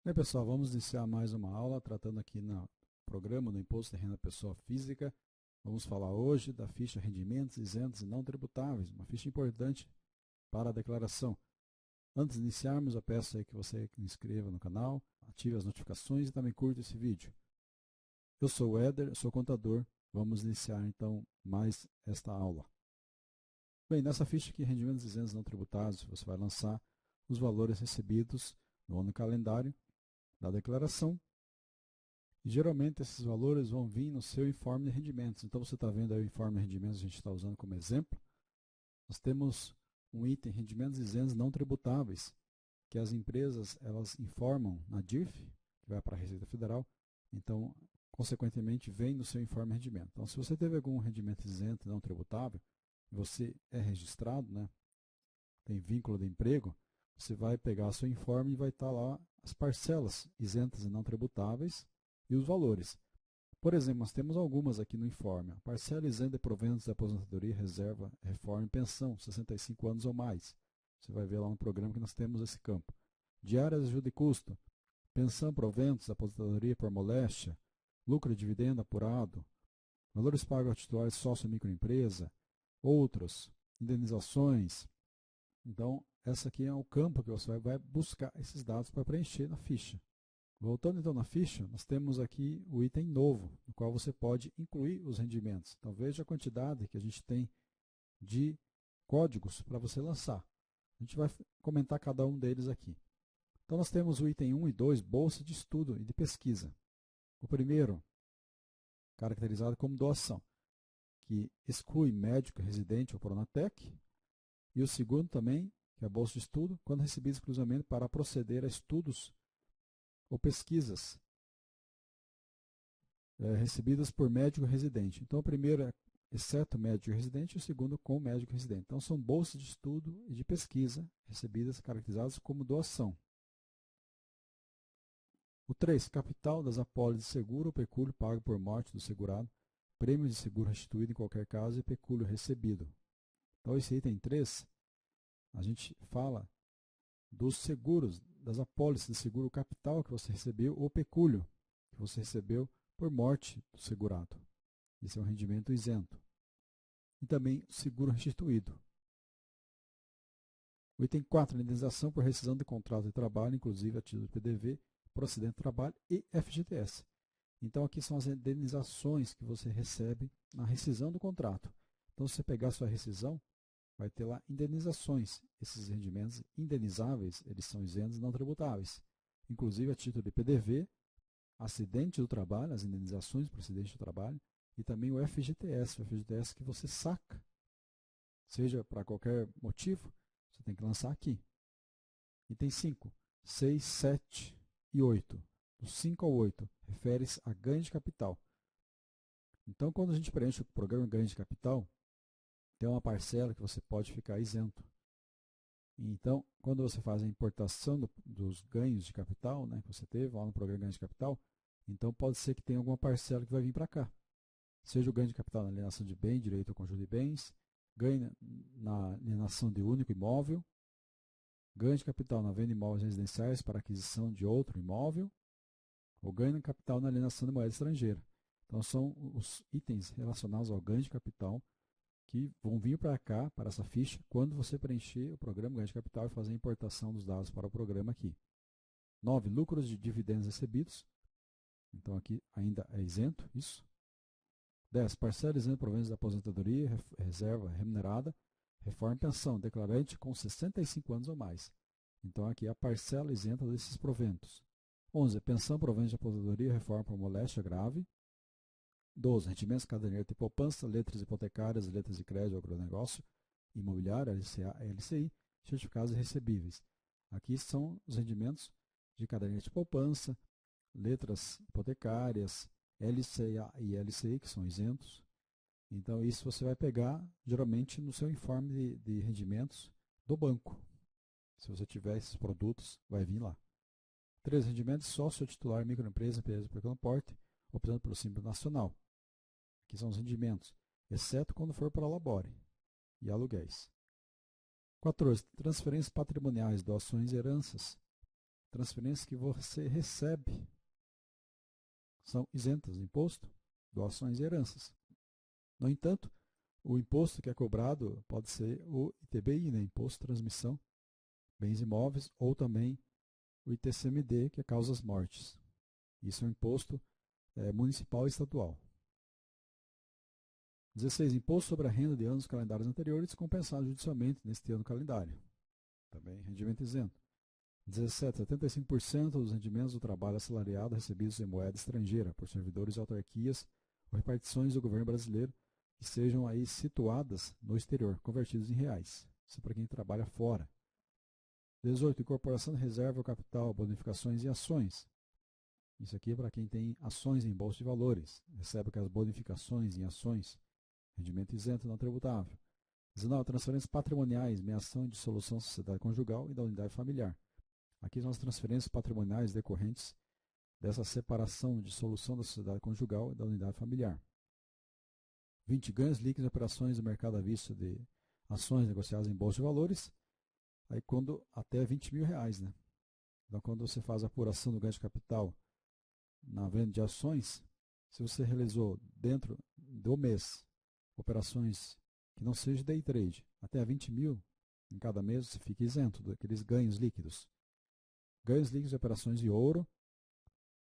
Bem, pessoal, vamos iniciar mais uma aula tratando aqui no programa do Imposto de Renda da Pessoa Física. Vamos falar hoje da ficha Rendimentos Isentos e Não Tributáveis, uma ficha importante para a declaração. Antes de iniciarmos, eu peço aí que você se inscreva no canal, ative as notificações e também curta esse vídeo. Eu sou o Éder, sou contador. Vamos iniciar então mais esta aula. Bem, nessa ficha aqui, Rendimentos Isentos e Não Tributáveis, você vai lançar os valores recebidos no ano calendário da declaração. E geralmente esses valores vão vir no seu informe de rendimentos. Então você está vendo aí o informe de rendimentos que a gente está usando como exemplo. Nós temos um item rendimentos isentos não tributáveis, que as empresas elas informam na DIRF, que vai para a Receita Federal. Então, consequentemente, vem no seu informe de rendimento. Então, se você teve algum rendimento isento não tributável, você é registrado, né? Tem vínculo de emprego, você vai pegar seu informe e vai estar lá as parcelas isentas e não tributáveis e os valores. Por exemplo, nós temos algumas aqui no informe. A parcela isenta de proventos da aposentadoria, reserva, reforma e pensão, 65 anos ou mais. Você vai ver lá no programa que nós temos esse campo. Diárias de ajuda e custo, pensão, proventos, aposentadoria por moléstia, lucro e dividendo apurado, valores pagos ao titular de sócio microempresa, outros, indenizações. Então, essa aqui é o campo que você vai buscar esses dados para preencher na ficha. Voltando então na ficha, nós temos aqui o item novo, no qual você pode incluir os rendimentos. Então veja a quantidade que a gente tem de códigos para você lançar. A gente vai comentar cada um deles aqui. Então nós temos o item 1 e 2, bolsa de estudo e de pesquisa. O primeiro, caracterizado como doação, que exclui médico, residente ou Pronatec. E o segundo também, que é a bolsa de estudo, quando recebida exclusivamente para proceder a estudos ou pesquisas recebidas por médico residente. Então, o primeiro é exceto médico residente e o segundo com médico residente. Então, são bolsas de estudo e de pesquisa recebidas caracterizadas como doação. O 3, capital das apólices de seguro ou pecúlio pago por morte do segurado, prêmio de seguro restituído em qualquer caso e pecúlio recebido. Então, esse item 3, a gente fala dos seguros, das apólices de seguro capital que você recebeu ou pecúlio que você recebeu por morte do segurado. Esse é um rendimento isento. E também o seguro restituído. O item 4, indenização por rescisão de contrato de trabalho, inclusive a título de PDV, por acidente de trabalho e FGTS. Então, aqui são as indenizações que você recebe na rescisão do contrato. Então, se você pegar a sua rescisão, vai ter lá indenizações. Esses rendimentos indenizáveis, eles são isentos e não tributáveis. Inclusive a título de PDV, acidente do trabalho, as indenizações por acidente do trabalho, e também o FGTS que você saca. Seja para qualquer motivo, você tem que lançar aqui. Item 5, 6, 7 e 8. Do 5 ao 8, refere-se a ganho de capital. Então, quando a gente preenche o programa de ganho de capital, tem uma parcela que você pode ficar isento. Então, quando você faz a importação dos ganhos de capital, né, que você teve lá no programa de ganho de capital, então pode ser que tenha alguma parcela que vai vir para cá. Seja o ganho de capital na alienação de bem, direito ao conjunto de bens, ganho na alienação de único imóvel, ganho de capital na venda de imóveis residenciais para aquisição de outro imóvel, ou ganho de capital na alienação de moeda estrangeira. Então, são os itens relacionados ao ganho de capital que vão vir para cá, para essa ficha, quando você preencher o programa ganho de capital e fazer a importação dos dados para o programa aqui. 9. Lucros de dividendos recebidos. Então, aqui ainda é isento isso. 10. Parcela isenta de proventos da aposentadoria, reserva remunerada, reforma e pensão, declarante com 65 anos ou mais. Então, aqui é a parcela isenta desses proventos. 11. Pensão, proventos de aposentadoria, reforma por moléstia grave. 12. Rendimentos caderneiros de poupança, letras hipotecárias, letras de crédito, agronegócio, imobiliário, LCA, LCI, certificados recebíveis. Aqui são os rendimentos de caderneta de poupança, letras hipotecárias, LCA e LCI, que são isentos. Então, isso você vai pegar, geralmente, no seu informe de rendimentos do banco. Se você tiver esses produtos, vai vir lá. 3. Rendimentos sócio-titular, microempresa, empresa de pequeno porte, optando pelo Simples Nacional. Aqui são os rendimentos, exceto quando for para labore e aluguéis. 14. Transferências patrimoniais, doações e heranças. transferências que você recebe são isentas de imposto, doações e heranças. No entanto, o imposto que é cobrado pode ser o ITBI, né? Imposto de Transmissão, Bens Imóveis, ou também o ITCMD, que é causas mortes. Isso é um imposto municipal e estadual. 16. Imposto sobre a renda de anos calendários anteriores compensado judicialmente neste ano calendário. Também rendimento isento. 17. 75% dos rendimentos do trabalho assalariado recebidos em moeda estrangeira por servidores e autarquias ou repartições do governo brasileiro que sejam aí situadas no exterior, convertidos em reais. Isso é para quem trabalha fora. 18. Incorporação de reserva ao capital, bonificações e ações. Isso aqui é para quem tem ações em bolsa de valores, recebe as bonificações em ações, rendimento isento não tributável. 19. Transferências patrimoniais, meação e dissolução da sociedade conjugal e da unidade familiar. Aqui são as transferências patrimoniais decorrentes dessa separação, dissolução da sociedade conjugal e da unidade familiar. 20. Ganhos líquidos em operações do mercado à vista de ações negociadas em bolsa de valores, aí quando até R$20.000, né? Então, quando você faz a apuração do ganho de capital na venda de ações, se você realizou dentro do mês operações que não sejam day trade, até 20 mil em cada mês, você fica isento daqueles ganhos líquidos. Ganhos líquidos de operações de ouro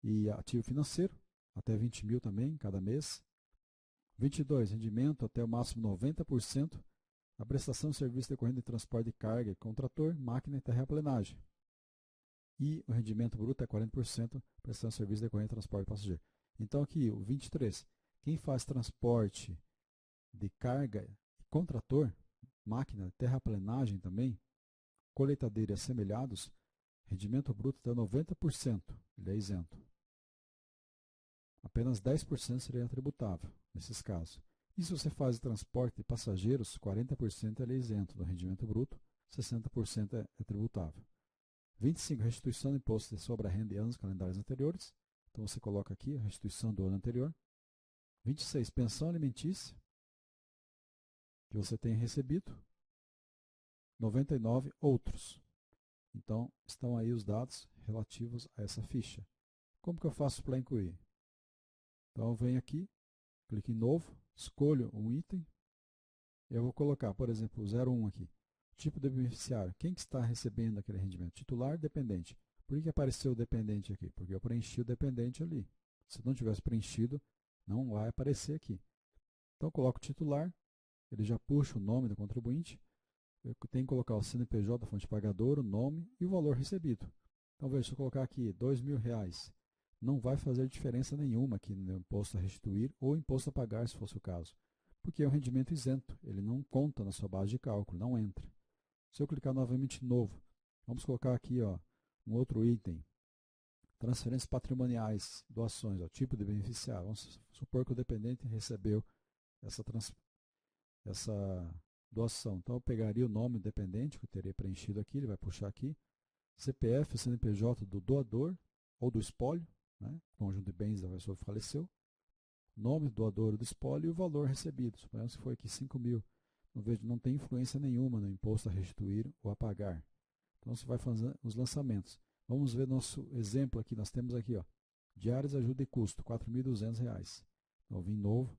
e ativo financeiro, até 20 mil também em cada mês. 22. Rendimento até o máximo 90% da prestação de serviço decorrente de transporte de carga com trator, máquina e terraplenagem. E o rendimento bruto é 40% prestação de serviço decorrente de transporte de passageiro. Então aqui, o 23. Quem faz transporte de carga com trator, máquina, terraplenagem também, colheitadeira e assemelhados, rendimento bruto dá 90%, ele é isento. Apenas 10% seria tributável nesses casos. E se você faz transporte de passageiros, 40% ele é isento do rendimento bruto, 60% é tributável. 25. Restituição do imposto sobre a renda de anos calendários anteriores. Então você coloca aqui a restituição do ano anterior. 26. Pensão alimentícia que você tenha recebido. 99. Outros. Então estão aí os dados relativos a essa ficha. Como que eu faço para incluir? Então eu venho aqui, clico em novo, escolho um item. Eu vou colocar, por exemplo, o 01 aqui. Tipo de beneficiário. Quem que está recebendo aquele rendimento? Titular, dependente. Por que apareceu o dependente aqui? Porque eu preenchi o dependente ali. Se não tivesse preenchido, não vai aparecer aqui. Então eu coloco titular, ele já puxa o nome do contribuinte. Eu tenho que colocar o CNPJ da fonte pagadora, o nome e o valor recebido. Então veja, se eu colocar aqui R$2.000, não vai fazer diferença nenhuma aqui no imposto a restituir ou imposto a pagar, se fosse o caso. Porque é um rendimento isento, ele não conta na sua base de cálculo, não entra. Se eu clicar novamente em novo, vamos colocar aqui um outro item, transferências patrimoniais, doações, tipo de beneficiário. Vamos supor que o dependente recebeu essa doação. Então eu pegaria o nome do dependente, que eu teria preenchido aqui, ele vai puxar aqui, CPF, CNPJ do doador ou do espólio, né? Conjunto de bens da pessoa que faleceu, nome do doador ou do espólio e o valor recebido. Suponhamos que foi aqui 5.000. Não tem influência nenhuma no imposto a restituir ou a pagar. Então você vai fazer os lançamentos. Vamos ver nosso exemplo aqui. Nós temos aqui, diárias, ajuda e custo, R$4.200. Então eu vim novo.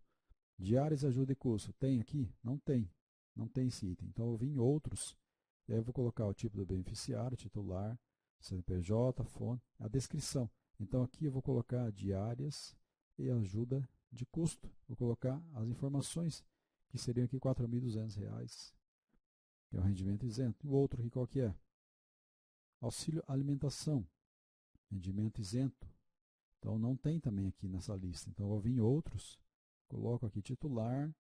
Diárias, ajuda e custo. Tem aqui? Não tem. Não tem esse item. Então eu vim em outros. E aí eu vou colocar o tipo do beneficiário, titular, CNPJ, fonte, a descrição. Então aqui eu vou colocar diárias e ajuda de custo. Vou colocar as informações, que seriam aqui R$4.200, que é o rendimento isento. O outro aqui qual que é? Auxílio alimentação, rendimento isento. Então não tem também aqui nessa lista. Então eu vou vir em outros, coloco aqui titular,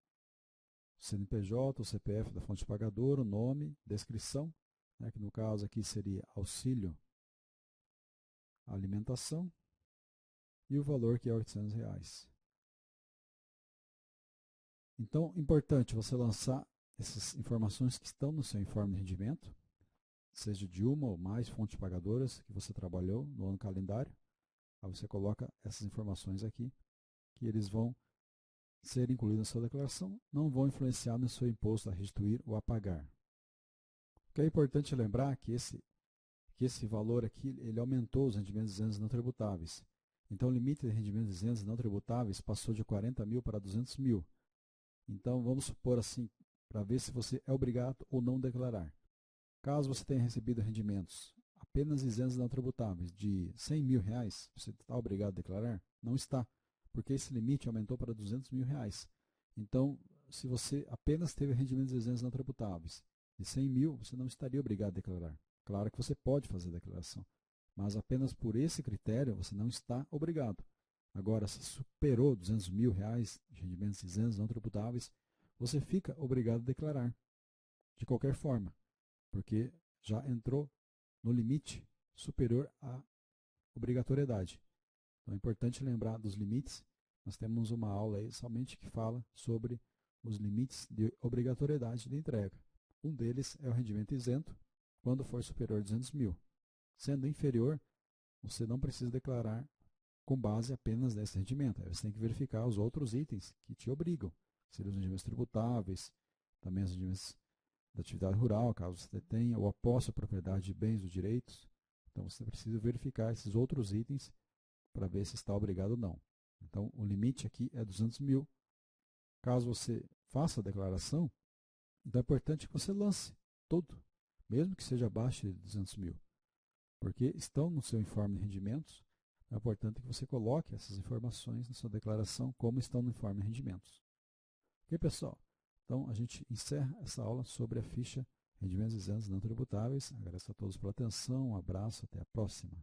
CNPJ, o CPF da fonte pagadora, o nome, descrição, né, que no caso aqui seria auxílio alimentação, e o valor que é R$800. Então, importante você lançar essas informações que estão no seu informe de rendimento, seja de uma ou mais fontes pagadoras que você trabalhou no ano calendário. Aí você coloca essas informações aqui, que eles vão ser incluídos na sua declaração, não vão influenciar no seu imposto a restituir ou a pagar. O que é importante lembrar é que que esse valor aqui ele aumentou os rendimentos isentos não tributáveis. Então, o limite de rendimentos isentos não tributáveis passou de 40 mil para 200 mil. Então, vamos supor assim, para ver se você é obrigado ou não declarar. Caso você tenha recebido rendimentos apenas isentos não tributáveis de 100 mil reais, você está obrigado a declarar? Não está, porque esse limite aumentou para 200 mil reais. Então, se você apenas teve rendimentos isentos não tributáveis de 100 mil, você não estaria obrigado a declarar. Claro que você pode fazer a declaração, mas apenas por esse critério você não está obrigado. Agora, se superou 200 mil reais de rendimentos isentos não tributáveis, você fica obrigado a declarar, de qualquer forma, porque já entrou no limite superior à obrigatoriedade. Então é importante lembrar dos limites. Nós temos uma aula aí somente que fala sobre os limites de obrigatoriedade de entrega. Um deles é o rendimento isento, quando for superior a 200 mil. Sendo inferior, você não precisa declarar com base apenas nesse rendimento. Aí você tem que verificar os outros itens que te obrigam. Seriam os rendimentos tributáveis, também os rendimentos da atividade rural, caso você tenha, ou a posse à propriedade de bens ou direitos. Então você precisa verificar esses outros itens para ver se está obrigado ou não. Então o limite aqui é 200 mil. Caso você faça a declaração, então é importante que você lance todo, mesmo que seja abaixo de 200 mil, porque estão no seu informe de rendimentos. É importante que você coloque essas informações na sua declaração, como estão no informe de rendimentos. Ok, pessoal? Então, a gente encerra essa aula sobre a ficha Rendimentos Isentos Não Tributáveis. Agradeço a todos pela atenção, um abraço, até a próxima.